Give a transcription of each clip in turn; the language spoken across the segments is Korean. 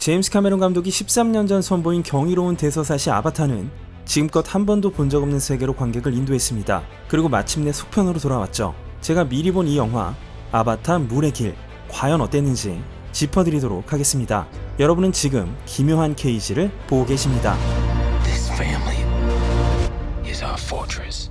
제임스 카메론 감독이 13년 전 선보인 경이로운 대서사시 아바타는 지금껏 한 번도 본 적 없는 세계로 관객을 인도했습니다. 그리고 마침내 속편으로 돌아왔죠. 제가 미리 본 이 영화 아바타 물의 길 과연 어땠는지 짚어드리도록 하겠습니다. 여러분은 지금 기묘한 케이지를 보고 계십니다. This family is our fortress.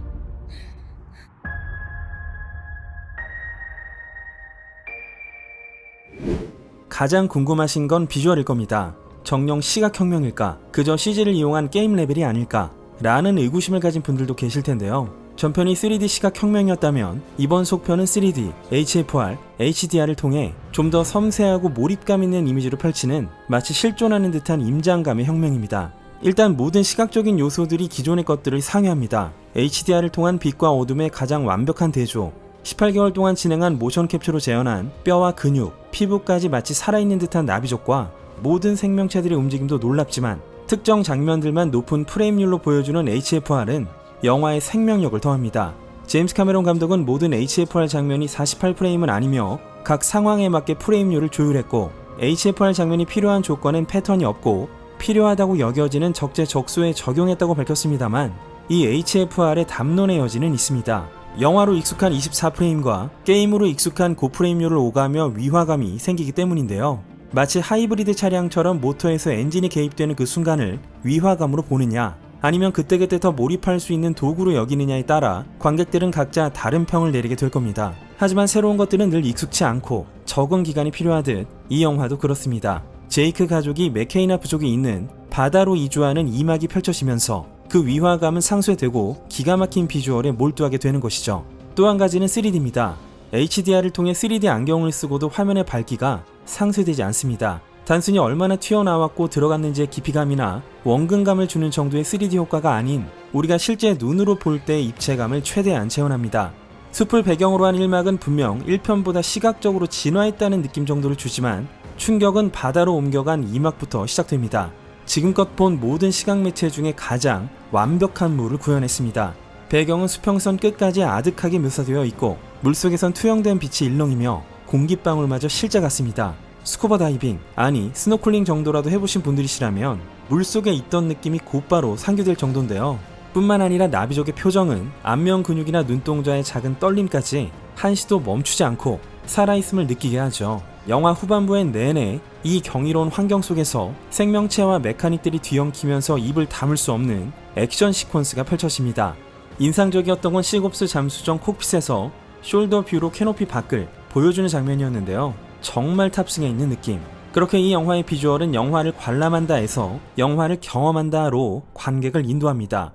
가장 궁금하신 건 비주얼일 겁니다. 정령 시각혁명일까? 그저 CG를 이용한 게임 레벨이 아닐까? 라는 의구심을 가진 분들도 계실 텐데요. 전편이 3D 시각혁명이었다면 이번 속편은 3D, HFR, HDR을 통해 좀 더 섬세하고 몰입감 있는 이미지로 펼치는 마치 실존하는 듯한 임장감의 혁명입니다. 일단 모든 시각적인 요소들이 기존의 것들을 상회합니다. HDR을 통한 빛과 어둠의 가장 완벽한 대조, 18개월 동안 진행한 모션 캡처로 재현한 뼈와 근육, 피부까지 마치 살아있는 듯한 나비족과 모든 생명체들의 움직임도 놀랍지만 특정 장면들만 높은 프레임률로 보여주는 HFR은 영화의 생명력을 더합니다. 제임스 카메론 감독은 모든 HFR 장면이 48프레임은 아니며 각 상황에 맞게 프레임률을 조율했고 HFR 장면이 필요한 조건엔 패턴이 없고 필요하다고 여겨지는 적재적소에 적용했다고 밝혔습니다만 이 HFR의 담론의 여지는 있습니다. 영화로 익숙한 24프레임과 게임으로 익숙한 고프레임률을 오가며 위화감이 생기기 때문인데요. 마치 하이브리드 차량처럼 모터에서 엔진이 개입되는 그 순간을 위화감으로 보느냐 아니면 그때그때 더 몰입할 수 있는 도구로 여기느냐에 따라 관객들은 각자 다른 평을 내리게 될 겁니다. 하지만 새로운 것들은 늘 익숙치 않고 적응 기간이 필요하듯 이 영화도 그렇습니다. 제이크 가족이 메케이나 부족이 있는 바다로 이주하는 이막이 펼쳐지면서 그 위화감은 상쇄되고 기가 막힌 비주얼에 몰두하게 되는 것이죠. 또 한 가지는 3D입니다. HDR을 통해 3D 안경을 쓰고도 화면의 밝기가 상쇄되지 않습니다. 단순히 얼마나 튀어나왔고 들어갔는지의 깊이감이나 원근감을 주는 정도의 3D 효과가 아닌 우리가 실제 눈으로 볼 때의 입체감을 최대한 재현합니다. 숲을 배경으로 한 1막은 분명 1편보다 시각적으로 진화했다는 느낌 정도를 주지만 충격은 바다로 옮겨간 2막부터 시작됩니다. 지금껏 본 모든 시각 매체 중에 가장 완벽한 물을 구현했습니다. 배경은 수평선 끝까지 아득하게 묘사되어 있고 물속에선 투영된 빛이 일렁이며 공기방울마저 실제 같습니다. 스쿠버 다이빙, 아니 스노클링 정도라도 해보신 분들이시라면 물속에 있던 느낌이 곧바로 상기될 정도인데요. 뿐만 아니라 나비족의 표정은 안면 근육이나 눈동자의 작은 떨림까지 한시도 멈추지 않고 살아있음을 느끼게 하죠. 영화 후반부엔 내내 이 경이로운 환경 속에서 생명체와 메카닉들이 뒤엉키면서 입을 다물 수 없는 액션 시퀀스가 펼쳐집니다. 인상적이었던 건 시곱스 잠수정 콕핏에서 숄더 뷰로 캐노피 밖을 보여주는 장면이었는데요. 정말 탑승해 있는 느낌. 그렇게 이 영화의 비주얼은 영화를 관람한다에서 영화를 경험한다로 관객을 인도합니다.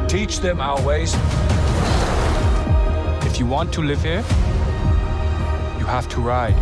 Teach them our ways. If you want to live here, you have to ride.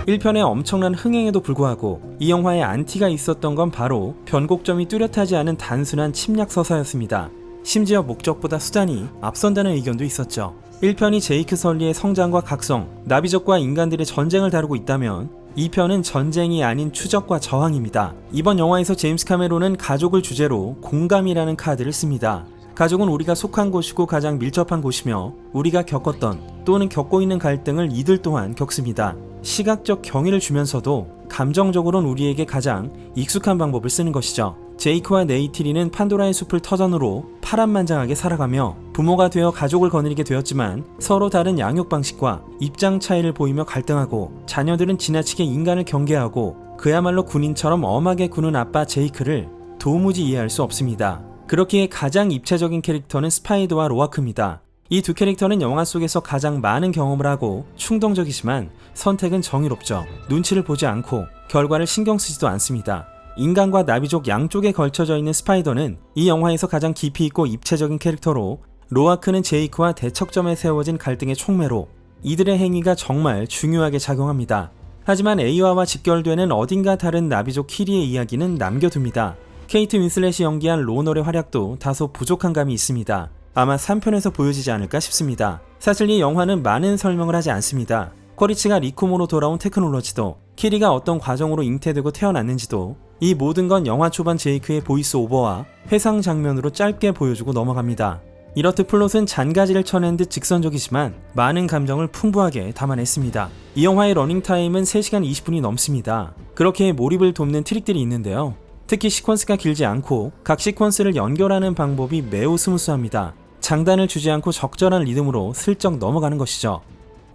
1편의 엄청난 흥행에도 불구하고 이 영화에 안티가 있었던 건 바로 변곡점이 뚜렷하지 않은 단순한 침략 서사였습니다. 심지어 목적보다 수단이 앞선다는 의견도 있었죠. 1편이 제이크 설리의 성장과 각성, 나비족과 인간들의 전쟁을 다루고 있다면 2편은 전쟁이 아닌 추적과 저항입니다. 이번 영화에서 제임스 카메론은 가족을 주제로 공감이라는 카드를 씁니다. 가족은 우리가 속한 곳이고 가장 밀접한 곳이며 우리가 겪었던 또는 겪고 있는 갈등을 이들 또한 겪습니다. 시각적 경의를 주면서도 감정적으로는 우리에게 가장 익숙한 방법을 쓰는 것이죠. 제이크와 네이티리는 판도라의 숲을 터전으로 파란만장하게 살아가며 부모가 되어 가족을 거느리게 되었지만 서로 다른 양육 방식과 입장 차이를 보이며 갈등하고 자녀들은 지나치게 인간을 경계하고 그야말로 군인처럼 엄하게 구는 아빠 제이크를 도무지 이해할 수 없습니다. 그렇기에 가장 입체적인 캐릭터는 스파이더와 로아크입니다. 이 두 캐릭터는 영화 속에서 가장 많은 경험을 하고 충동적이지만 선택은 정의롭죠. 눈치를 보지 않고 결과를 신경 쓰지도 않습니다. 인간과 나비족 양쪽에 걸쳐져 있는 스파이더는 이 영화에서 가장 깊이 있고 입체적인 캐릭터로 로아크는 제이크와 대척점에 세워진 갈등의 촉매로 이들의 행위가 정말 중요하게 작용합니다. 하지만 에이와와 직결되는 어딘가 다른 나비족 키리의 이야기는 남겨둡니다. 케이트 윈슬렛이 연기한 로널의 활약도 다소 부족한 감이 있습니다. 아마 3편에서 보여지지 않을까 싶습니다. 사실 이 영화는 많은 설명을 하지 않습니다. 코리치가 리코모로 돌아온 테크놀로지도, 키리가 어떤 과정으로 잉태되고 태어났는지도 이 모든 건 영화 초반 제이크의 보이스 오버와 회상 장면으로 짧게 보여주고 넘어갑니다. 이렇듯 플롯은 잔가지를 쳐낸 듯 직선적이지만 많은 감정을 풍부하게 담아냈습니다. 이 영화의 러닝타임은 3시간 20분이 넘습니다. 그렇게 몰입을 돕는 트릭들이 있는데요. 특히 시퀀스가 길지 않고 각 시퀀스를 연결하는 방법이 매우 스무스합니다. 장단을 주지 않고 적절한 리듬으로 슬쩍 넘어가는 것이죠.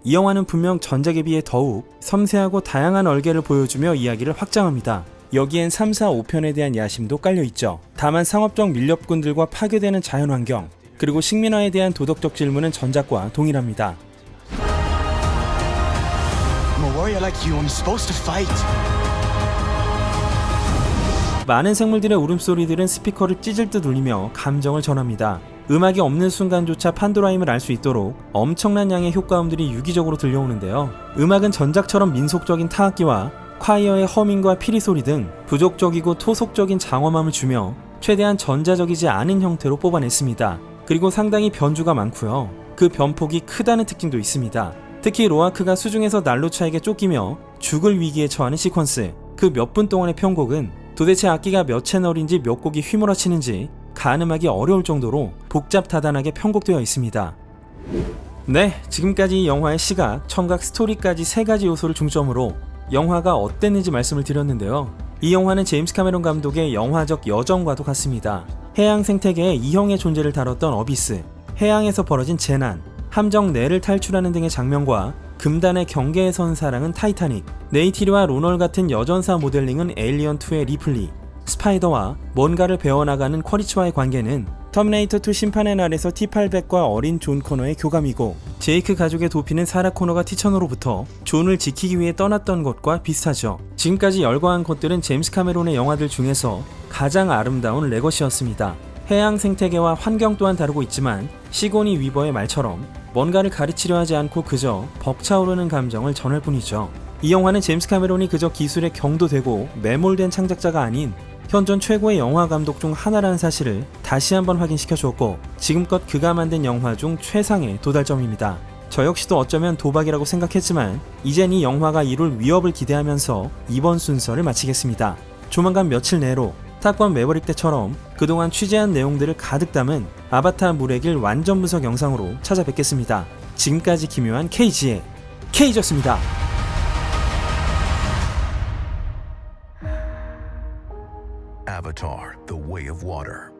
이 영화는 분명 전작에 비해 더욱 섬세하고 다양한 얼개를 보여주며 이야기를 확장합니다. 여기엔 3, 4, 5편에 대한 야심도 깔려있죠. 다만 상업적 밀렵꾼들과 파괴되는 자연환경, 그리고 식민화에 대한 도덕적 질문은 전작과 동일합니다. I'm a warrior like you. I'm supposed to fight. 많은 생물들의 울음소리들은 스피커를 찢을 듯 울리며 감정을 전합니다. 음악이 없는 순간조차 판도라임을 알 수 있도록 엄청난 양의 효과음들이 유기적으로 들려오는데요. 음악은 전작처럼 민속적인 타악기와 콰이어의 허밍과 피리 소리 등 부족적이고 토속적인 장엄함을 주며 최대한 전자적이지 않은 형태로 뽑아냈습니다. 그리고 상당히 변주가 많고요. 그 변폭이 크다는 특징도 있습니다. 특히 로아크가 수중에서 난로차에게 쫓기며 죽을 위기에 처하는 시퀀스, 그 몇 분 동안의 편곡은 도대체 악기가 몇 채널인지 몇 곡이 휘몰아치는지 가늠하기 어려울 정도로 복잡다단하게 편곡되어 있습니다. 네, 지금까지 이 영화의 시각, 청각, 스토리까지 3가지 요소를 중점으로 영화가 어땠는지 말씀을 드렸는데요. 이 영화는 제임스 카메론 감독의 영화적 여정과도 같습니다. 해양 생태계의 이형의 존재를 다뤘던 어비스, 해양에서 벌어진 재난, 함정 내를 탈출하는 등의 장면과 금단의 경계에 선 사랑은 타이타닉, 네이티리와 로널 같은 여전사 모델링은 에일리언2의 리플리, 스파이더와 뭔가를 배워나가는 쿼리치와의 관계는 터미네이터2 심판의 날에서 T800과 어린 존 코너의 교감이고, 제이크 가족의 도피는 사라 코너가 티천으로부터 존을 지키기 위해 떠났던 것과 비슷하죠. 지금까지 열거한 것들은 제임스 카메론의 영화들 중에서 가장 아름다운 레거시였습니다. 해양 생태계와 환경 또한 다루고 있지만 시고니 위버의 말처럼 뭔가를 가르치려 하지 않고 그저 벅차오르는 감정을 전할 뿐이죠. 이 영화는 제임스 카메론이 그저 기술에 경도되고 매몰된 창작자가 아닌 현존 최고의 영화 감독 중 하나라는 사실을 다시 한번 확인시켜 주었고, 지금껏 그가 만든 영화 중 최상의 도달점입니다. 저 역시도 어쩌면 도박이라고 생각했지만 이젠 이 영화가 이룰 위협을 기대하면서 이번 순서를 마치겠습니다. 조만간 며칠 내로 탑건 매버릭 때처럼 그동안 취재한 내용들을 가득 담은 아바타 물의 길 완전 분석 영상으로 찾아뵙겠습니다. 지금까지 기묘한 KG의 K였습니다. Avatar: The Way of Water.